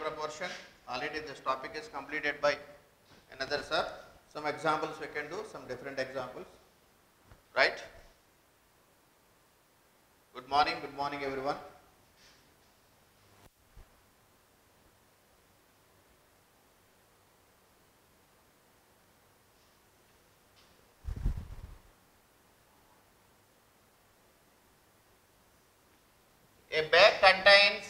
proportion. Already this topic is completed by another sir. Some examples we can do, some different examples, right? Good morning everyone. A bag contains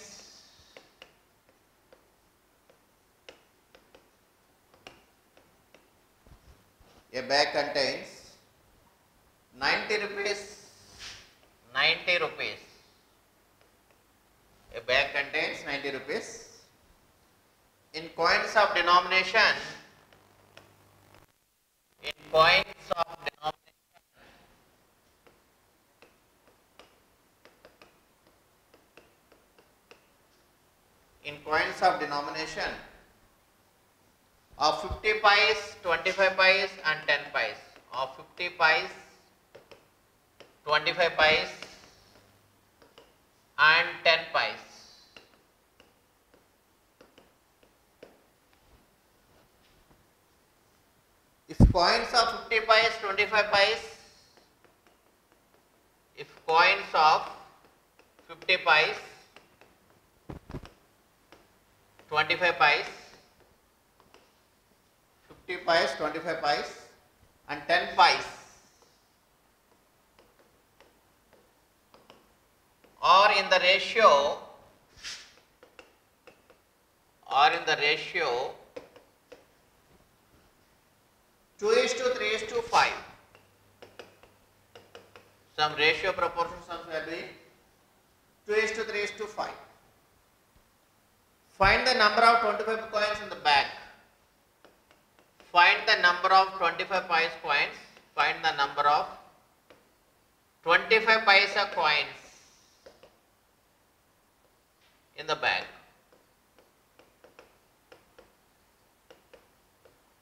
a bag contains 90 rupees. 90 rupees. A bag contains 90 rupees. In coins of denomination, in coins of denomination, in coins of denomination of 50 pice, 25 pice and 10 pice, of 50 pice, 25 pice and 10 pice. If coins of 50 pice, 25 pice, if coins of 50 pice, 25 pice, 50 pice, 25 pice and 10 pice are in the ratio 2:3:5. Some ratio proportion sums we are doing 2:3:5. Find the number of 25 coins in the bag. Find the number of 25 pice coins. Find the number of 25 paisa coins in the bag.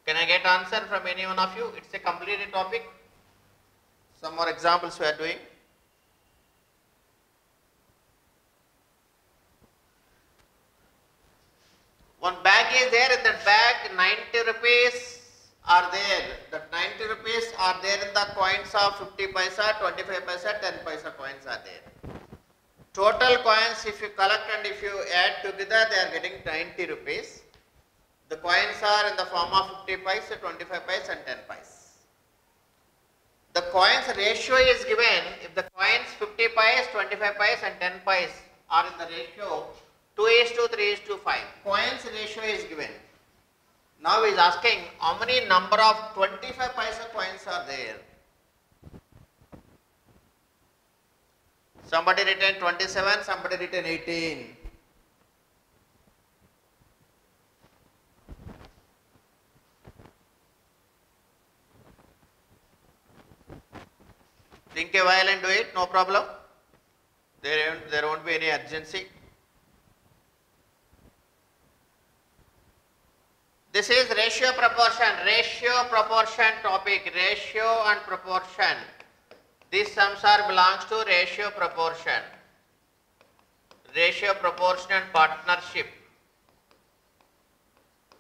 Can I get answer from any one of you? It's a completed topic. Some more examples we are doing. One bag is there, in that bag 90 rupees are there. That 90 rupees are there in the coins of 50 paisa, 25 paisa, 10 paisa coins are there. Total coins if you collect and if you add together, they are getting 90 rupees. The coins are in the form of 50 paise, 25 paise and 10 paise. The coins ratio is given. If the coins 50 paise, 25 paise and 10 paise are in the ratio 2:3:5. Coins ratio is given. Now he is asking how many number of 25 paise coins are there. Somebody written 27, somebody written 18. Think a while and do it, no problem. There won't be any urgency. This is ratio proportion topic, ratio and proportion. These sums are belongs to ratio proportion and partnership.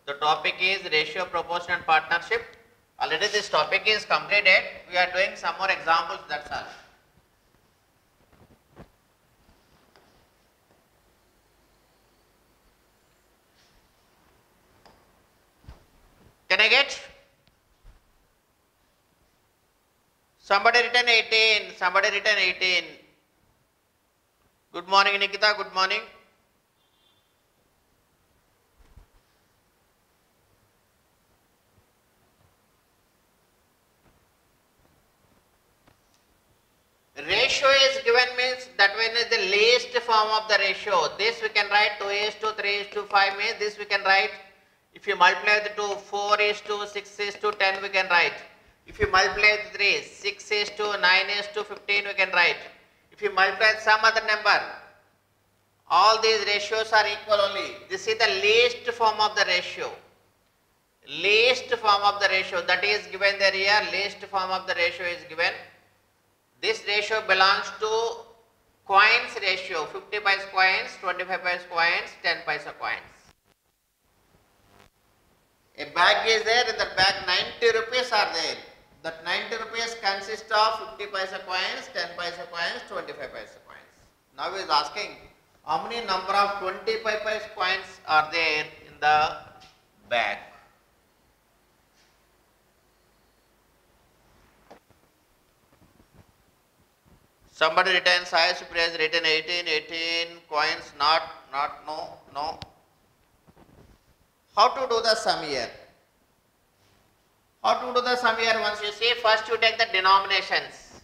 The topic is ratio proportion and partnership. Already this topic is completed. We are doing some more examples, that's all. Can I get? Somebody written 18. Somebody written 18. Good morning, Nikita. Good morning. Ratio is given means that one is the least form of the ratio. This we can write 2:3:5 means this we can write. If you multiply the 2, 4:6:10 we can write. If you multiply the 3, 6:9:15 we can write. If you multiply some other number, all these ratios are equal only. This is the least form of the ratio. Least form of the ratio, that is given there here. Least form of the ratio is given. This ratio belongs to coins ratio, 50 paise coins, 25 paise coins, 10 paisa coins. A bag is there, in that bag 90 rupees are there. That 90 rupees consists of 50 paisa coins, 10 paisa coins, 25 paisa coins. Now he is asking how many number of 25 paisa coins are there in the bag. Somebody written Sai Supriya has written 18 coins, no. How to do the sum here? How to do the sum here? Once you see, first you take the denominations.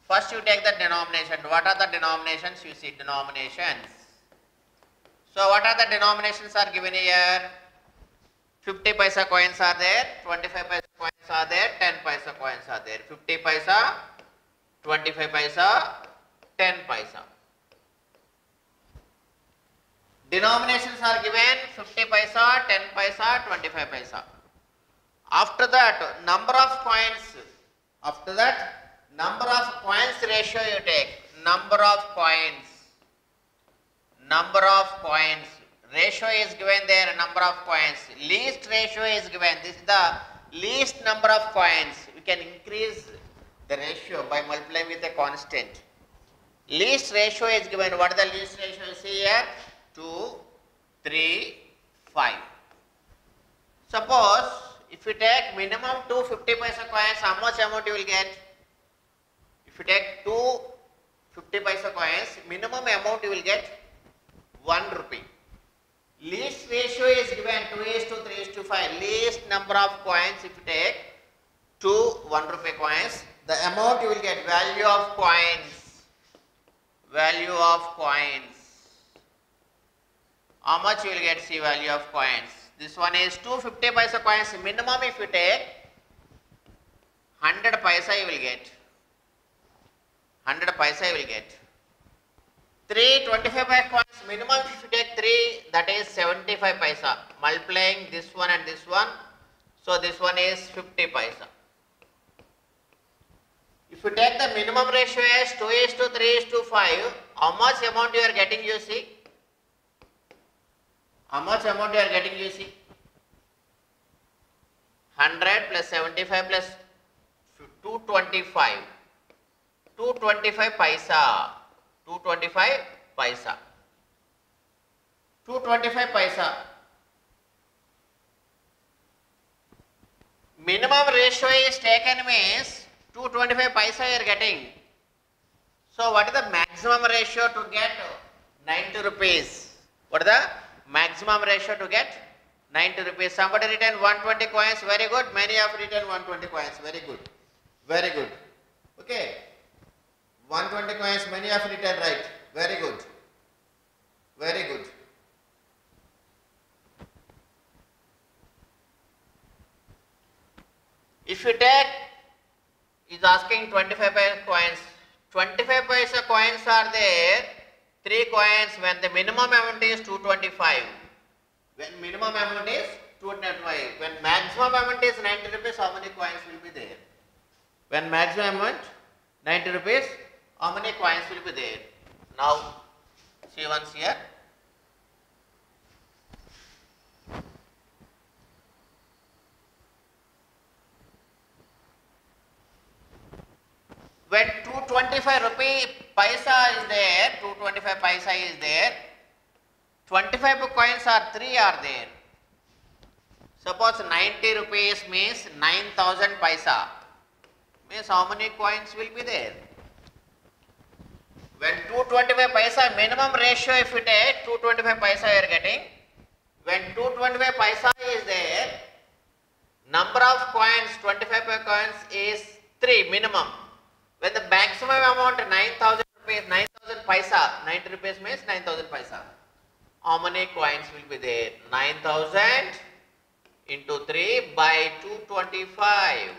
First you take the denomination. What are the denominations? You see denominations. So what are the denominations are given here? 50 paisa coins are there, 25 paisa coins are there, 10 paisa coins are there. 50 paisa, 25 paisa, 10 paisa. Denominations are given 50 paisa, 10 paisa, 25 paisa. After that, number of coins. After that, number of coins ratio you take. Number of coins. Number of coins. Ratio is given there, number of coins. Least ratio is given. This is the least number of coins. We can increase the ratio by multiplying with a constant. Least ratio is given. What is the least ratio? See here, 2, 3, 5. Suppose if you take minimum 250 paisa coins, how much amount you will get? If you take 250 paisa coins, minimum amount you will get 1 rupee. Least ratio is given 2:3:5. Least number of coins if you take 2 1 rupee coins, the amount you will get, value of coins. Value of coins. How much you will get? See, value of coins. This one is 250 paisa coins. Minimum if you take 100 paisa you will get. 100 paisa you will get. 3 25 paisa coins. Minimum if you take 3, that is 75 paisa. Multiplying this one and this one. So this one is 50 paisa. If you take the minimum ratio as 2:3:5, how much amount you are getting, you see? How much amount you are getting, you see? 100 plus 75 plus 225. 225 paisa. 225 paisa. 225 paisa. Minimum ratio is taken means 225 paisa you are getting. So what is the maximum ratio to get 90 rupees? What is the maximum ratio to get 90 rupees? Somebody written 120 coins. Very good. Many have written 120 coins. Very good. Very good. Okay. 120 coins. Many have written right. Very good. Very good. If you take, is asking 25 paisa coins. 25 paisa coins are there. 3 coins when the minimum amount is 225. When minimum amount is 225. When maximum amount is 90 rupees, how many coins will be there? When maximum amount 90 rupees, how many coins will be there? Now, see once here. When 225 rupee paisa is there, 225 paisa is there, 25 coins are 3 are there. Suppose 90 rupees means 9,000 paisa. Means how many coins will be there? When 225 paisa minimum ratio if you take 225 paisa you are getting. When 225 paisa is there, number of coins 25 coins is 3 minimum. When the maximum amount 9,000 rupees, 9,000 paisa, 90 rupees means 9,000 paisa. How many coins will be there? 9,000 into 3 by 225.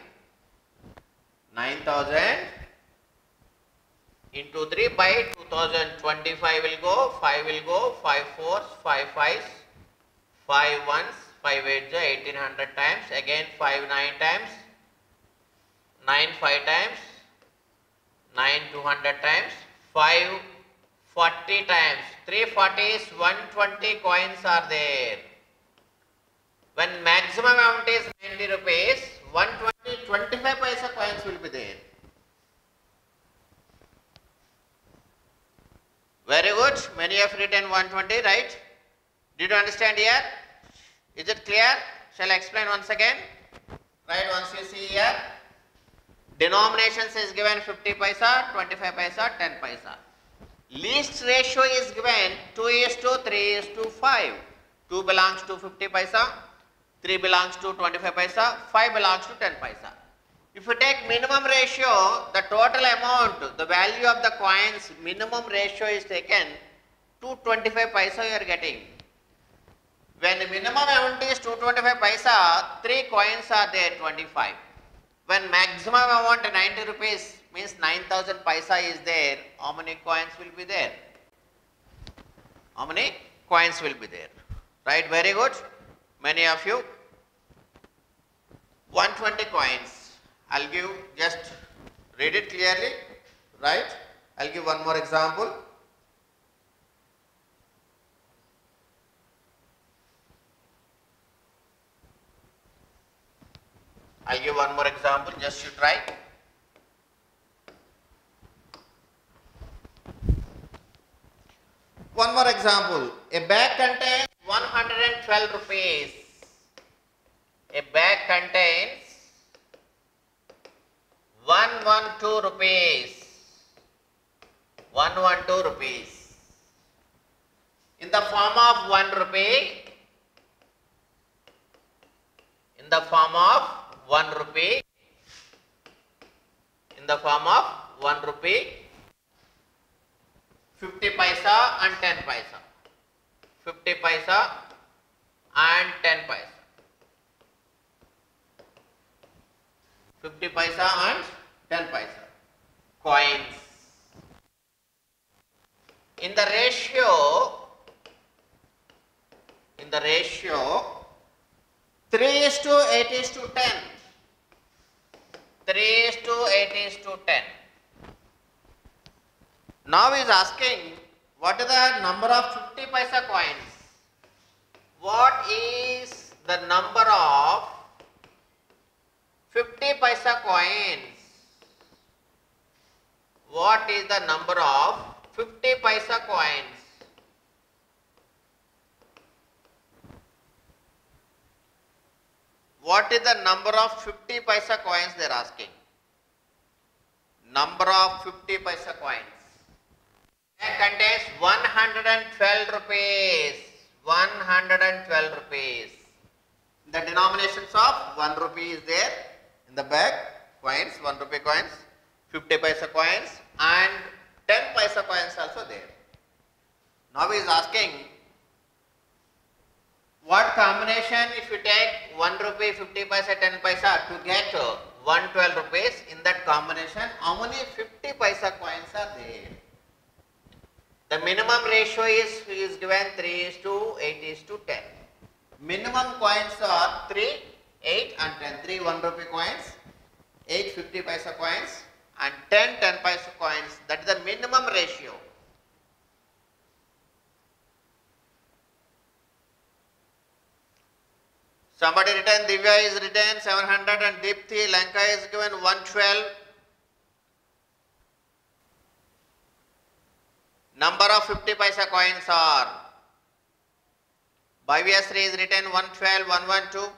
9,000 into 3 by 2025 will go, 5 will go, 5 fours, 5 fives, 5 ones, 5 eights, 1800 times, again 5 9 times, 9 5 times, 9 200 times, 5 40 times, 340 is 120 coins are there. When maximum amount is 90 rupees, 120, 25 paisa coins will be there. Very good. Many have written 120, right? Did you understand here? Is it clear? Shall I explain once again? Right, once you see here, denominations is given 50 paisa, 25 paisa, 10 paisa. Least ratio is given 2:3:5. 2 belongs to 50 paisa, 3 belongs to 25 paisa, 5 belongs to 10 paisa. If you take minimum ratio, the total amount, the value of the coins, minimum ratio is taken to 25 paisa you are getting. When the minimum amount is 225 paisa, 3 coins are there, 25. When maximum amount 90 rupees means 9000 paisa is there, how many coins will be there? How many coins will be there? Right, very good. Many of you. 120 coins. I'll give, just read it clearly, right? I'll give one more example. I'll give one more example, just you try. One more example. A bag contains 112 rupees. A bag contains 112 rupees. 112 rupees. In the form of 1 rupee. In the form of 1 rupee. In the form of 1 rupee. 50 paisa and 10 paisa. 50 paisa and 10 paisa. 50 paisa and 10 paisa. Coins. In the ratio 3:8:10. 3:8:10. Now he is asking, what is the number of 50 paisa coins? What is the number of 50 paisa coins? What is the number of 50 paisa coins? What is the number of 50 paisa coins they are asking? Number of 50 paisa coins. It contains 112 rupees. 112 rupees. The denominations of 1 rupee is there in the bag. Coins, 1 rupee coins, 50 paisa coins and 10 paisa coins also there. Now he is asking, what combination if you take 1 rupee, 50 paisa, 10 paisa to get 112 rupees, in that combination how many 50 paisa coins are there? The minimum ratio is given 3:8:10. Minimum coins are 3, 8 and 10. 3 1 rupee coins, 8 50 paisa coins and 10 10 paisa coins. That is the minimum ratio. Somebody written, Divya is written 700 and Deepthi Lanka is given 112. Number of 50 paisa coins are, Bhavyasri is written 112, 112.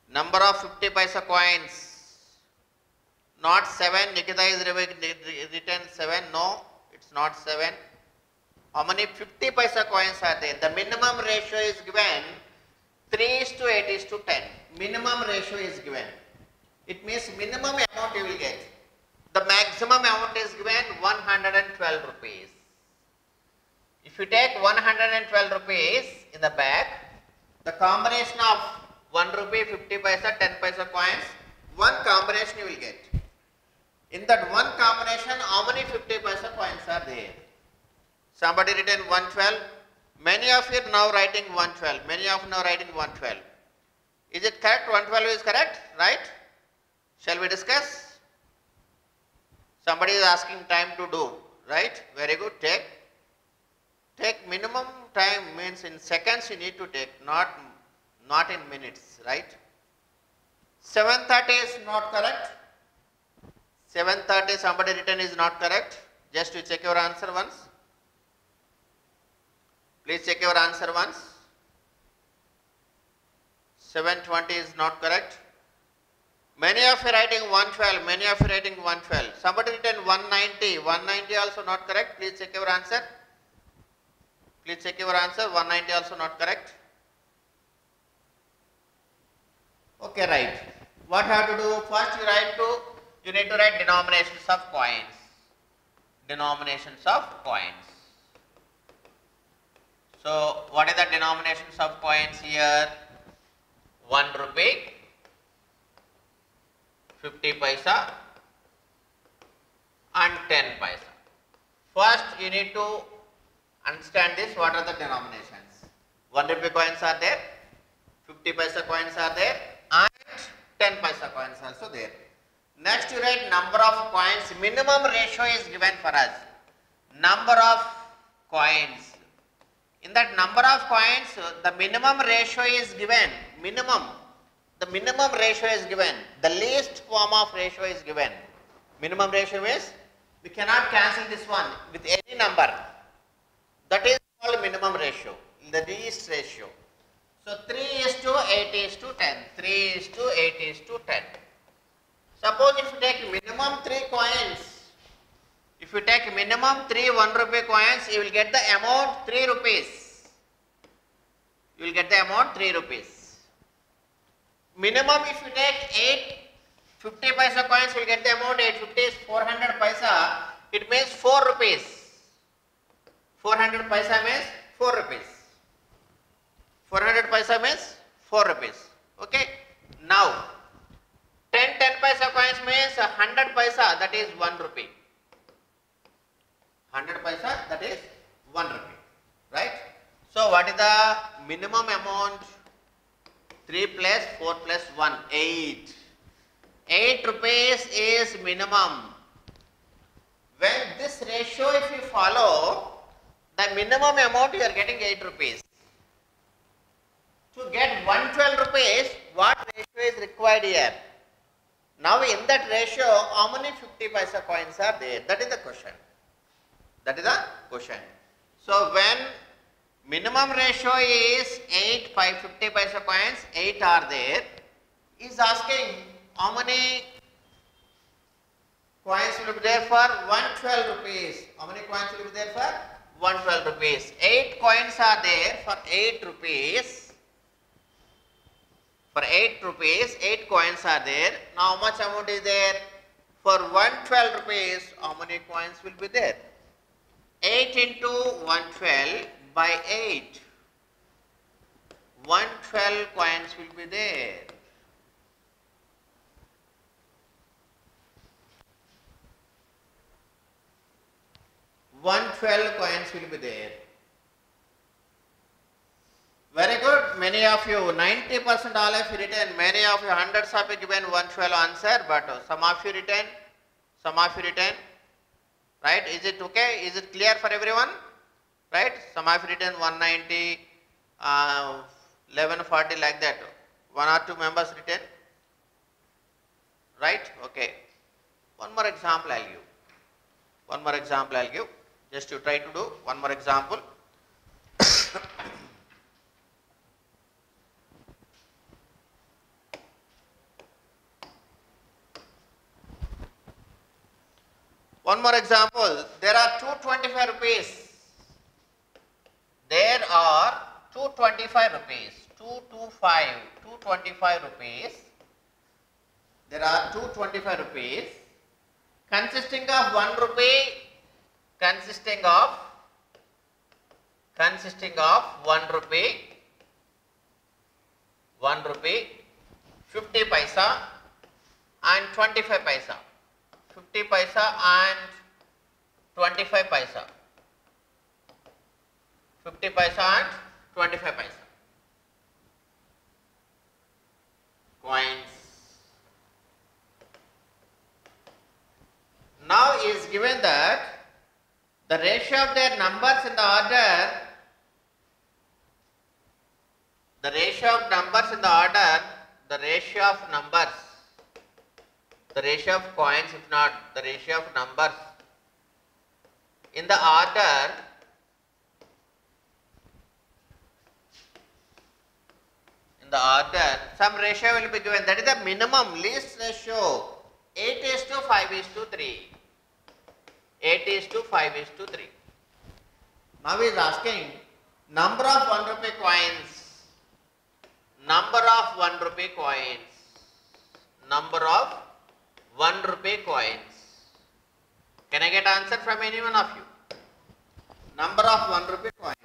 Number of 50 paisa coins, not 7. Nikita is written 7. No, it's not 7. How many 50 paisa coins are there? The minimum ratio is given 3:8:10. Minimum ratio is given. It means minimum amount you will get. The maximum amount is given 112 rupees. If you take 112 rupees in the bag, the combination of 1 rupee, 50 paisa, 10 paisa coins, one combination you will get. In that one combination, how many 50 paisa coins are there? Somebody written 112. Many of you are now writing 112. Many of you are now writing 112. Is it correct? 112 is correct, right? Shall we discuss? Somebody is asking time to do, right? Very good, take. take minimum time means in seconds you need to take, not in minutes, right? 7:30 is not correct. 7:30 somebody written is not correct. Just to check your answer once. Please check your answer once. 7:20 is not correct. Many of you writing 112, many of you writing 112. Somebody written 190, 190 also not correct. Please check your answer. Please check your answer. 190 also not correct. Okay, right. What have to do? First you need to write denominations of coins. Denominations of coins. So, what is the denominations of coins here? 1 rupee, 50 paisa and 10 paisa. First, you need to understand this. What are the denominations? 1 rupee coins are there, 50 paisa coins are there, and 10 paisa coins also there. Next, you write number of coins. Minimum ratio is given for us. Number of coins. In that number of coins, the minimum ratio is given. The minimum ratio is given. The least form of ratio is given. Minimum ratio is, we cannot cancel this one with any number. That is called minimum ratio, the least ratio. So 3:8:10. 3:8:10. Suppose if you take minimum 3 coins, if you take minimum 3 1 rupee coins, you will get the amount 3 rupees. You will get the amount 3 rupees. Minimum if you take 8 50 paisa coins, you will get the amount 850 is 400 paisa. It means 4 rupees. 400 paisa means 4 rupees. 400 paisa means 4 rupees. Okay. Now 10 paisa coins means 100 paisa, that is 1 rupee. 100 paisa, that is 1 rupee. Right. So what is the minimum amount? 3 plus 4 plus 1, 8. 8 rupees is minimum. When this ratio if you follow, the minimum amount you are getting 8 rupees. To get 112 rupees, what ratio is required here? Now in that ratio, how many 50 paisa coins are there? That is the question. That is the question. So when minimum ratio is 8, 50 paisa coins, 8 are there, is asking how many coins will be there for 112 rupees. How many coins will be there for 112 rupees? 8 coins are there for 8 rupees. For 8 rupees, 8 coins are there. Now how much amount is there? For 112 rupees, how many coins will be there? 8 into 112 by 8. 112 coins will be there. Coins will be there. Very good. Many of you, 90% all of you written, many of you, hundreds of you given 112 answer, but some of you written, right? Is it okay? Is it clear for everyone? Right? Some of you written 190, 1140 like that. 1 or 2 members written. Right? Okay. One more example I'll give. Just you try to do one more example. One more example. There are 225 rupees. There are 225 rupees. 225 rupees. There are 225 rupees consisting of 1 rupee, consisting of 1 rupee, 50 paisa and 25 paisa. 50 paisa and 25 paisa. 50 paisa and 25 paisa. Coins. Now is given that The ratio of their numbers in the order, the ratio of numbers in the order, the ratio of numbers, the ratio of coins, if not the ratio of numbers in the order some ratio will be given. That is the minimum least ratio. 8:5:3. 8:5:3. Now he is asking number of 1 rupee coins. Number of 1 rupee coins. Number of 1 rupee coins. Can I get answer from any one of you? Number of 1 rupee coins.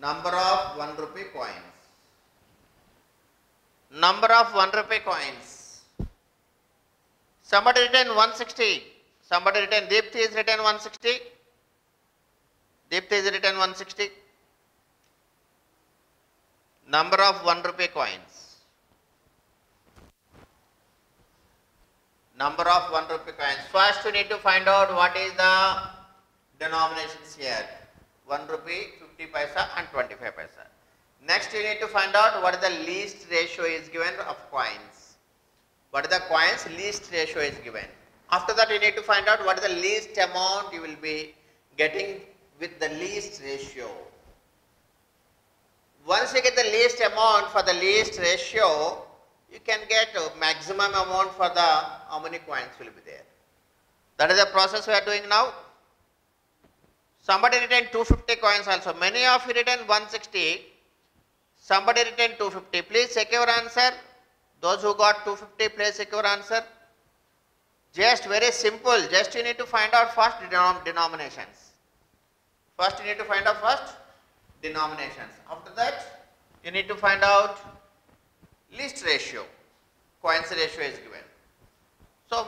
Number of 1 rupee coins. Number of 1 rupee coins. Somebody written 160. Somebody written, Deepthi is written 160. Deepthi is written 160. Number of 1 rupee coins. Number of 1 rupee coins. First you need to find out what is the denominations here. 1 rupee, 50 paisa and 25 paisa. Next you need to find out what is the least ratio is given of coins. What is the coins least ratio is given. After that you need to find out what is the least amount you will be getting with the least ratio. Once you get the least amount for the least ratio, you can get a maximum amount for the how many coins will be there. That is the process we are doing now. Somebody written 250 coins also. Many of you written 160. Somebody written 250. Please check your answer. Those who got 250, please check your answer. Just very simple. Just you need to find out first denominations. First you need to find out first denominations. After that, you need to find out least ratio. Coins ratio is given. So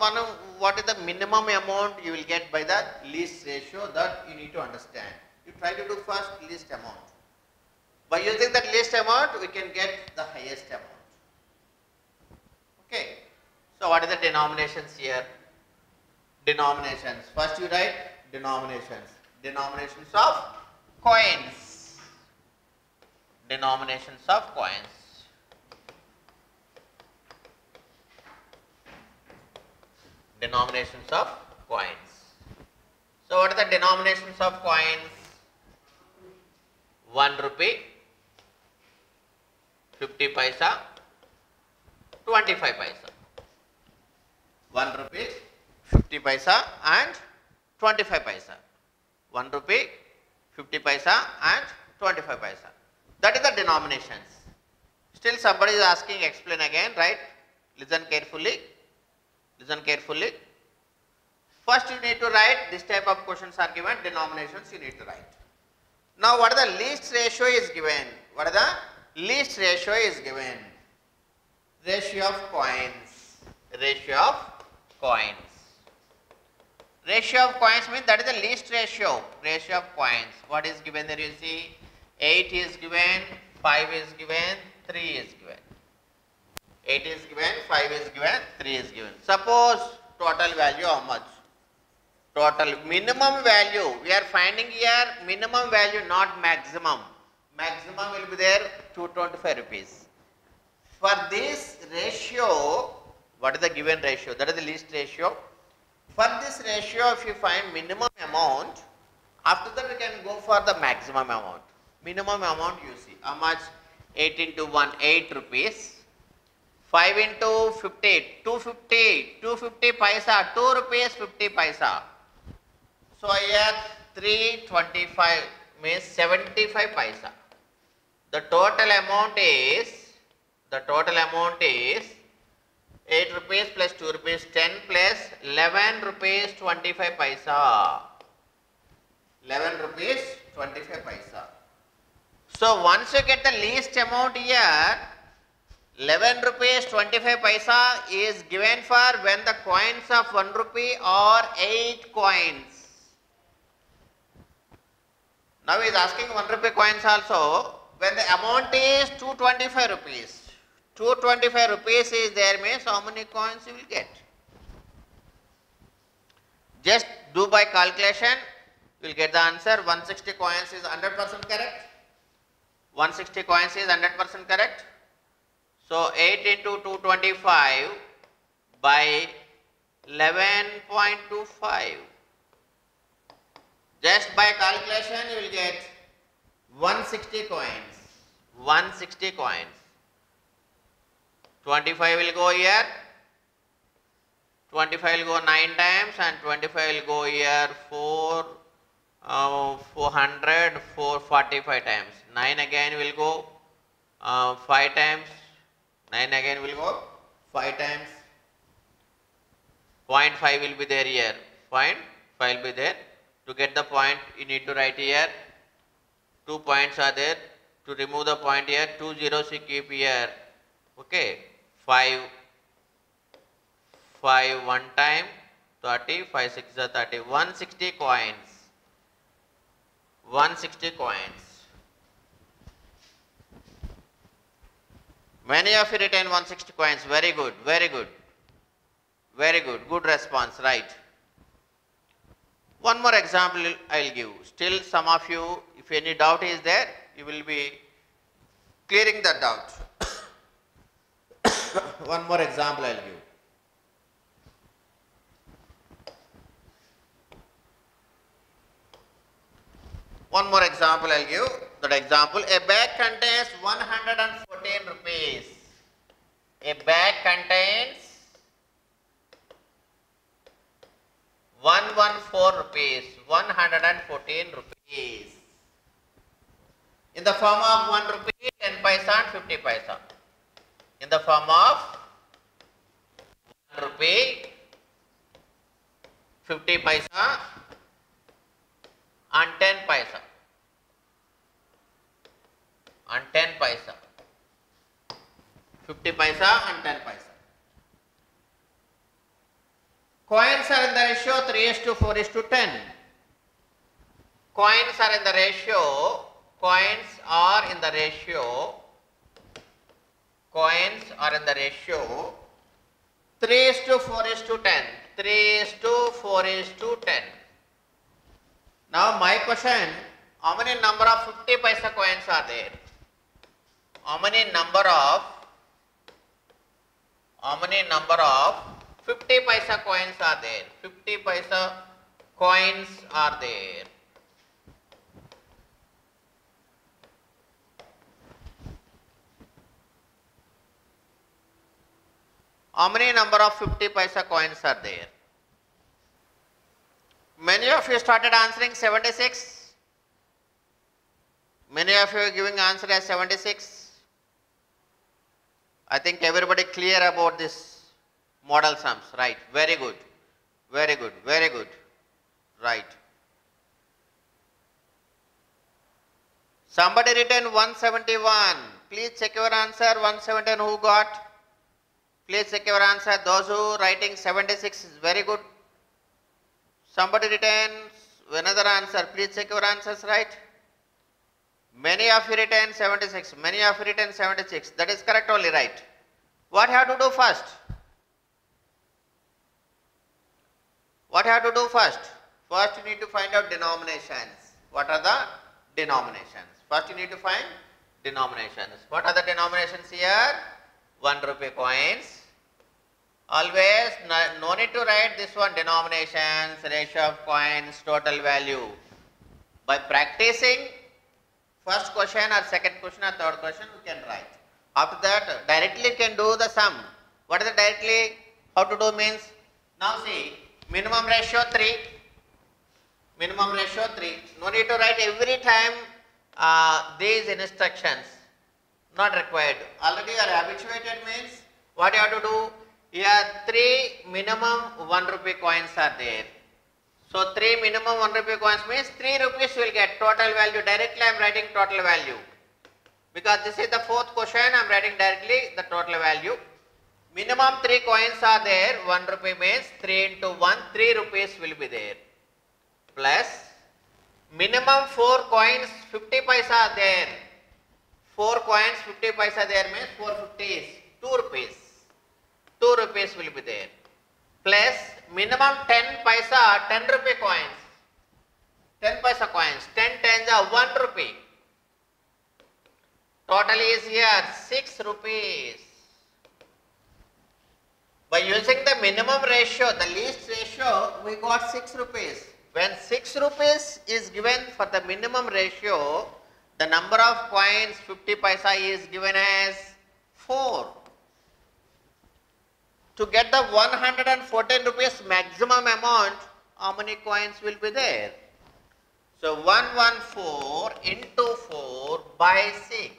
what is the minimum amount you will get by the least ratio, that you need to understand. You try to do first least amount. By using that least amount, we can get the highest amount. Okay. So what is the denominations here? Denominations. First you write denominations. Denominations of coins. Denominations of coins. Denominations of coins. So what are the denominations of coins? 1 rupee, 50 paisa, 25 paisa. 1 rupee, 50 paisa and 25 paisa. 1 rupee, 50 paisa and 25 paisa. That is the denominations. Still somebody is asking, explain again, right? Listen carefully. Listen carefully. First you need to write, this type of questions are given, denominations you need to write. Now what is the least ratio is given? What is the least ratio is given? Ratio of coins. Ratio of coins. Ratio of coins means that is the least ratio. Ratio of coins. What is given there? You see 8 is given, 5 is given, 3 is given. 8 is given, 5 is given, 3 is given. Suppose total value how much? Total minimum value. We are finding here minimum value, not maximum. Maximum will be there 225 rupees. For this ratio, what is the given ratio? That is the least ratio. For this ratio, if you find minimum amount, after that we can go for the maximum amount. Minimum amount you see. How much? 8 into 1, 8 rupees. 5 into 50, 250, 250 paisa, 2 rupees 50 paisa. So here 325 means 75 paisa. The total amount is 8 rupees plus 2 rupees 10 plus 11 rupees 25 paisa. 11 rupees 25 paisa. So once you get the least amount here, 11 rupees 25 paisa is given for when the coins of 1 rupee are 8 coins. Now he is asking 1 rupee coins also, when the amount is 225 rupees. 225 rupees is there means how many coins you will get. Just do by calculation, you will get the answer. 160 coins is 100% correct. 160 coins is 100% correct. So 8 into 225 by 11.25. Just by calculation you will get 160 coins. 160 coins. 25 will go here. 25 will go 9 times and 25 will go here 400, 445 times. 9 again will go 5 times. 9 again will go 5 times. 0.5 will be there here. 0.5 will be there. To get the point, you need to write here. 2 points are there. To remove the point here, 2 zeros you keep here. Okay. 5 one time, 30, 5 6 is 30. 160 coins. 160 coins. Many of you retain 160 coins. Very good, very good. Very good, good response, right. One more example I will give. Still some of you, if any doubt is there, you will be clearing that doubt. One more example I will give. One more example I will give. That example, a bag contains 114 rupees. A bag contains 114 rupees. 114 rupees. In the form of 1 rupee, 10 paisa and 50 paisa. In the form of 1 rupee, 50 paisa and 10 paisa. And 10 paisa. 50 paisa and 10 paisa. Coins are in the ratio 3:4:10. Coins are in the ratio. Coins are in the ratio. Coins are in the ratio 3:4:10. 3:4:10. Now my question, how many number of 50 paisa coins are there? How many number of 50 paisa coins are there? 50 paisa coins are there. How many number of 50 paisa coins are there? Many of you started answering 76. Many of you are giving answer as 76. I think everybody clear about this model sums, right? Very good, very good, very good, right. Somebody written 171. Please check your answer. 171 who got? Please check your answer. Those who writing 76 is very good. Somebody written another answer. Please check your answers, right? Many of you written 76. Many of you written 76. That is correct only, right? What you have to do first? What you have to do first? First you need to find out denominations. What are the denominations? First you need to find denominations. What are the denominations here? 1 rupee coins. Always no need to write this one, denominations, ratio of coins, total value. By practicing first question or second question or third question we can write. After that directly can do the sum. What is the directly? How to do means? Now see, minimum ratio 3. Minimum ratio 3. No need to write every time these instructions. Not required. Already you are habituated means what you have to do? Here 3 minimum 1 rupee coins are there. So 3 minimum 1 rupee coins means 3 rupees will get total value. Directly I am writing total value. Because this is the fourth question, I am writing directly the total value. Minimum 3 coins are there. 1 rupee means 3 into 1, 3 rupees will be there. Plus minimum 4 coins, 50 paisa are there. 4 coins, 50 paisa there means 4 50 is 2 rupees. 2 rupees will be there. Plus minimum 10 paisa, 10 rupee coins. 10 paisa coins. 10 tens are 1 rupee. Total is here 6 rupees. By using the minimum ratio, the least ratio, we got 6 rupees. When 6 rupees is given for the minimum ratio, the number of coins 50 paisa is given as 4. To get the 114 rupees maximum amount, how many coins will be there? So 114 into 4 by 6.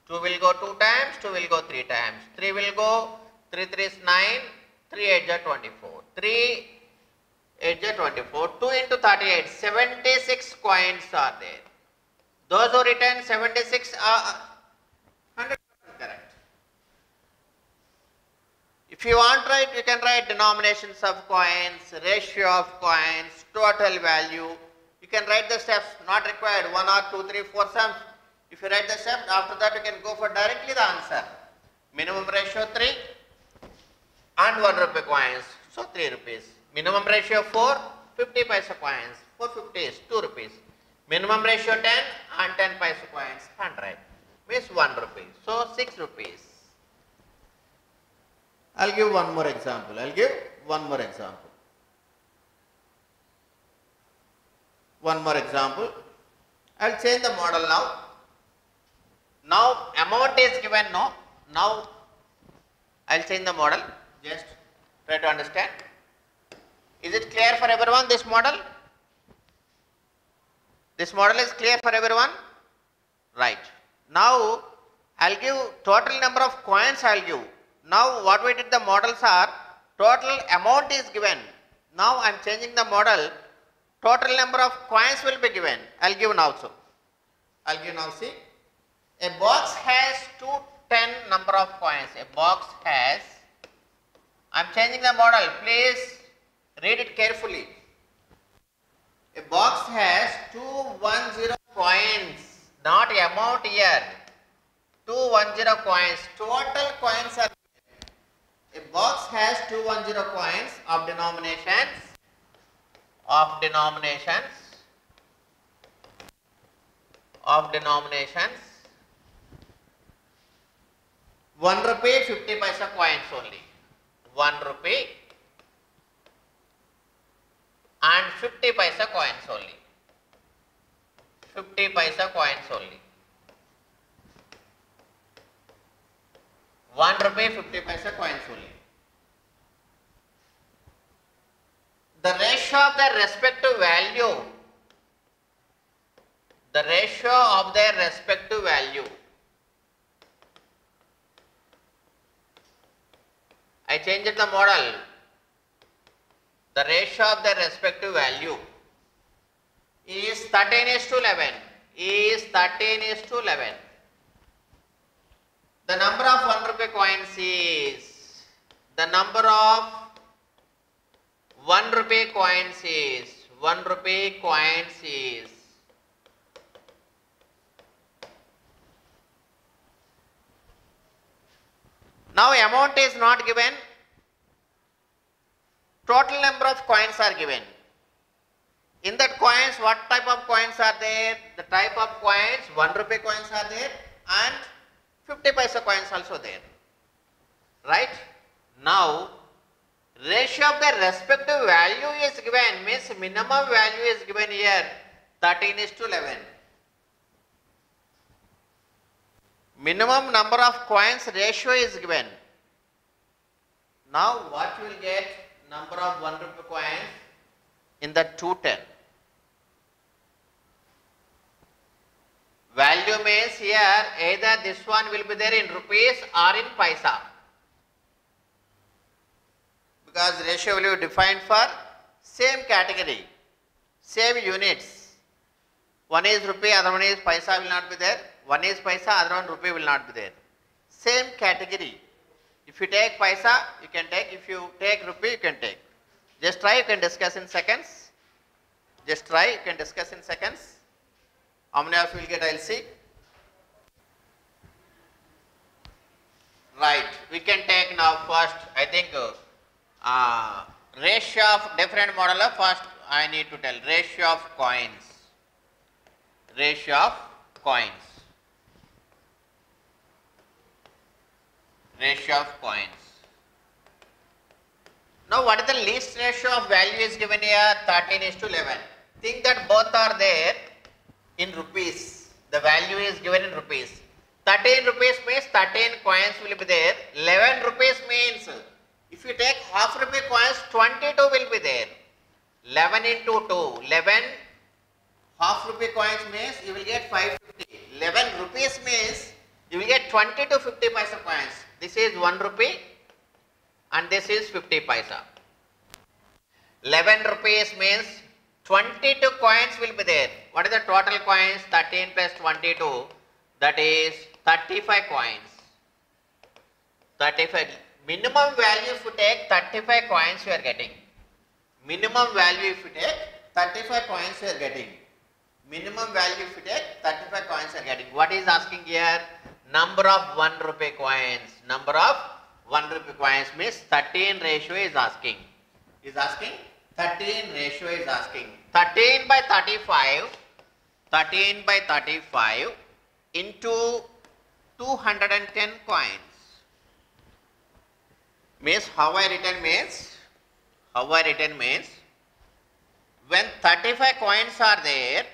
2 will go 2 times, 2 will go 3 times. 3 will go, 3 3 is 9, 3 8 is 24. 3 8 is 24. 2 into 38, 76 coins are there. Those who written 76 are 100% correct. If you want to write, you can write denominations of coins, ratio of coins, total value. You can write the steps, not required 1 or 2, 3, 4 sums. If you write the steps, after that you can go for directly the answer. Minimum ratio 3 and 1 rupee coins, so 3 rupees. Minimum ratio 4, 50 paisa coins, 450 is 2 rupees. Minimum ratio 10 and 10 paisa coins, 100 means 1 rupee, so 6 rupees. I'll give one more example. One more example. I'll change the model now. Now amount is given, no. Now I'll change the model. Just try to understand. Is it clear for everyone, this model? This model is clear for everyone? Right. Now I'll give total number of coins I'll give. Now what we did, the models are total amount is given. Now I am changing the model. Total number of coins will be given. I'll give now also. I'll give now, see. A box has 10 number of coins. A box has, I am changing the model. Please read it carefully. A box has 210 coins, not amount here. 210 coins. Total coins are given. A box has 210 coins of denominations. 1 rupee 50 paisa coins only. 1 rupee and 50 paisa coins only. 50 paisa coins only. 1 rupee 50 paisa coins only. The ratio of their respective value. The ratio of their respective value. I changed the model. The ratio of their respective value is 13:11. Is 13:11. The number of 1 rupee coins is, the number of 1 rupee coins is, 1 rupee coins is, now amount is not given, total number of coins are given. In that coins, what type of coins are there? The type of coins, 1 rupee coins are there and 50 paisa coins also there. Right? Now, ratio of the respective value is given, means minimum value is given here 13:11. Minimum number of coins ratio is given. Now what you will get? Number of 1 rupee coins in the 210. Value means here either this one will be there in rupees or in paisa. Because ratio will be defined for same category, same units. One is rupee, other one is paisa will not be there. One is paisa, other one rupee will not be there. Same category. If you take paisa, you can take. If you take rupee, you can take. Just try, you can discuss in seconds. Just try, you can discuss in seconds. How many of you will get, I'll see. Right, we can take now first, I think, Ratio of different model of first I need to tell ratio of coins. Ratio of coins. Ratio of coins. Now what is the least ratio of value is given here? 13:11. Think that both are there in rupees. The value is given in rupees. 13 rupees means 13 coins will be there. 11 rupees means if you take half rupee coins, 22 will be there. 11 into 2. 11 half rupee coins means you will get 550. 11 rupees means you will get 20 to 50 paisa coins. This is 1 rupee and this is 50 paisa. 11 rupees means 22 coins will be there. What is the total coins? 13 plus 22, that is 35 coins. 35. Minimum value if you take 35 coins you are getting. Minimum value if you take 35 coins you are getting. Minimum value if you take 35 coins you are getting. What is asking here? Number of 1 rupee coins. Number of 1 rupee coins means 13 ratio is asking. Is asking 13 ratio is asking. 13 by 35. 13 by 35 into 210 coins. Means how I written means, when 35 coins are there,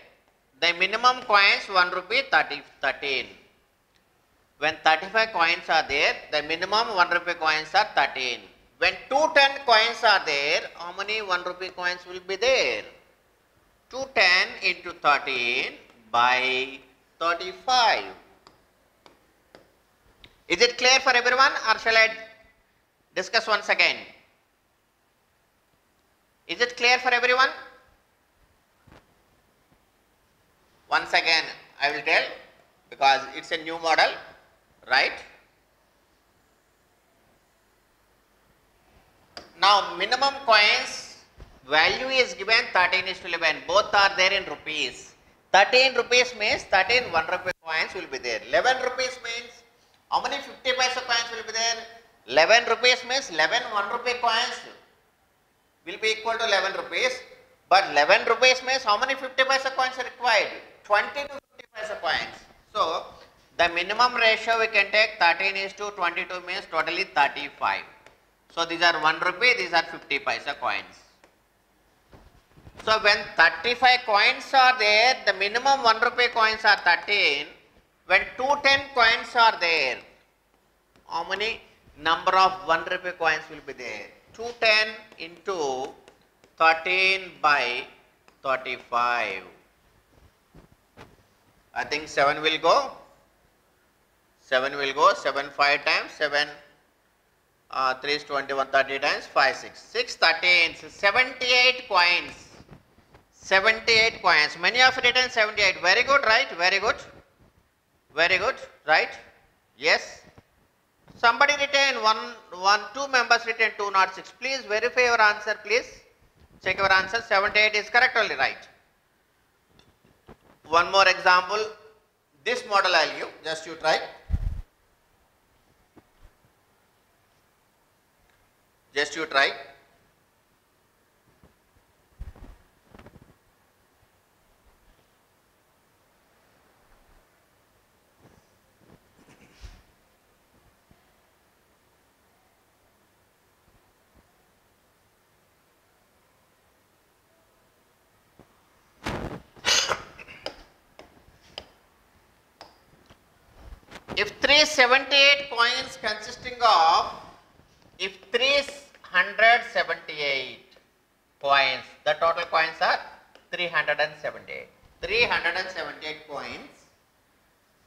the minimum coins 1 rupee 13. When 35 coins are there, the minimum 1 rupee coins are 13. When 210 coins are there, how many 1 rupee coins will be there? 210 into 13 by 35. Is it clear for everyone or shall I discuss once again? Is it clear for everyone? Once again I will tell because it's a new model, right? Now minimum coins value is given 13:11. Both are there in rupees. 13 rupees means 13 1 rupee coins will be there. 11 rupees means how many 50 paisa coins will be there? 11 rupees means 11 1 rupee coins will be equal to 11 rupees. But 11 rupees means how many 50 paisa coins are required? 20 to 50 paisa coins. So the minimum ratio we can take 13:22 means totally 35. So these are 1 rupee, these are 50 paisa coins. So when 35 coins are there, the minimum 1 rupee coins are 13. When 210 coins are there, how many number of 1 rupee coins will be there? 210 into 13 by 35. I think 7 will go. 7 will go. 7 5 times 7. 3 is 21, 30 times 5 6. 6 13, 78 coins. 78 coins. Many of written 78. Very good, right? Very good. Very good, right? Yes. Somebody written 2 members written 206. Please verify your answer, please. Check your answer. 78 is correct, only right. One more example. This model I'll give. Just you try. Just you try. If 378 coins consisting of, if 378 coins, the total coins are 378. 378 coins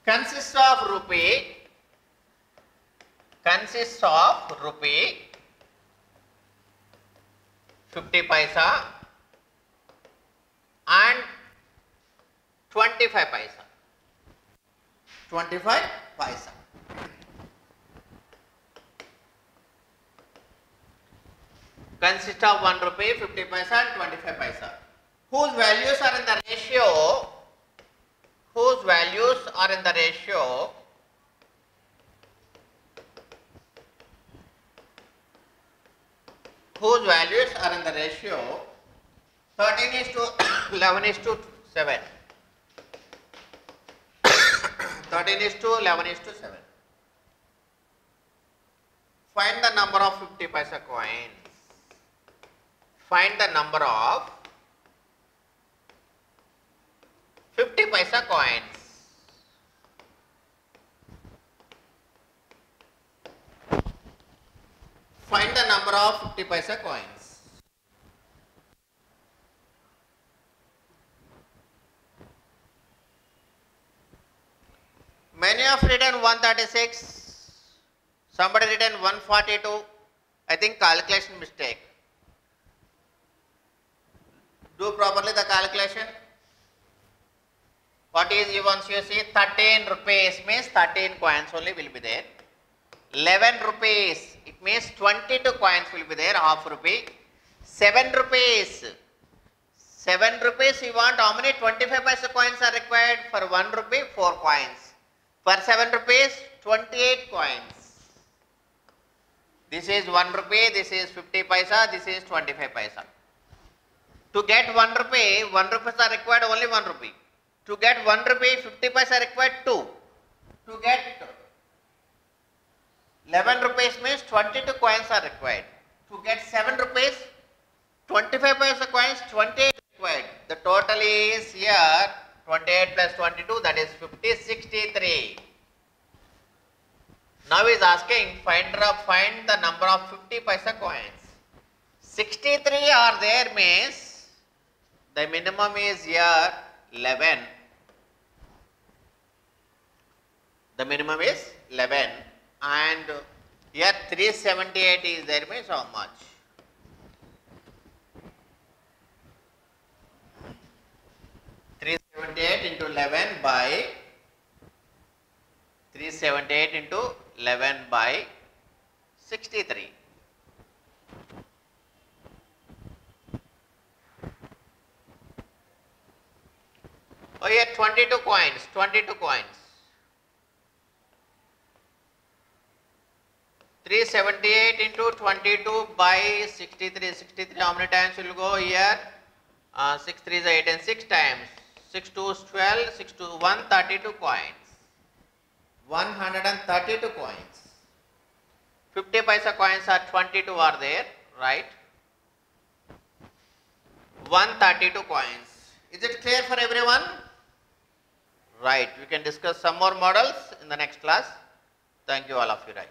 consists of rupee, 50 paisa and 25 paisa. 25 paisa. Consists of 1 rupee, 50 paisa and 25 paisa. Whose values are in the ratio? Whose values are in the ratio? whose values are in the ratio 13 is to 11 is to 7. 13 is to 11 is to 7. Find the number of 50 paisa coins. Find the number of 50 paisa coins. Find the number of 50 paisa coins. Many have written 136, somebody written 142, I think calculation mistake. Do properly the calculation. What is once you see 13 rupees means 13 coins only will be there. 11 rupees, it means 22 coins will be there, half rupee. 7 rupees. 7 rupees you want how many 25 paisa coins are required? For 1 rupee 4 coins. For 7 rupees 28 coins. This is 1 rupee, this is 50 paisa, this is 25 paisa. To get 1 rupee, 1 rupees are required only 1 rupee. To get 1 rupee 50 paisa required 2. To get 11 rupees means 22 coins are required. To get 7 rupees 25 paisa coins 28 required. The total is here 28 plus 22, that is 50, 63. Now he is asking find the number of 50 paisa coins. 63 are there means the minimum is here 11. The minimum is 11 and here 378 is there means how much? Into 11 by 378 into 11 by 63. Oh, here 22 coins, 22 coins. 378 into 22 by 63. 63 how many times will go here? 6 3 is 8 and 6 times. 6 2 is 12, 6 2 132 coins. 132 coins. 50 paisa coins are 22 are there, right? 132 coins. Is it clear for everyone? Right. We can discuss some more models in the next class. Thank you all of you. Right.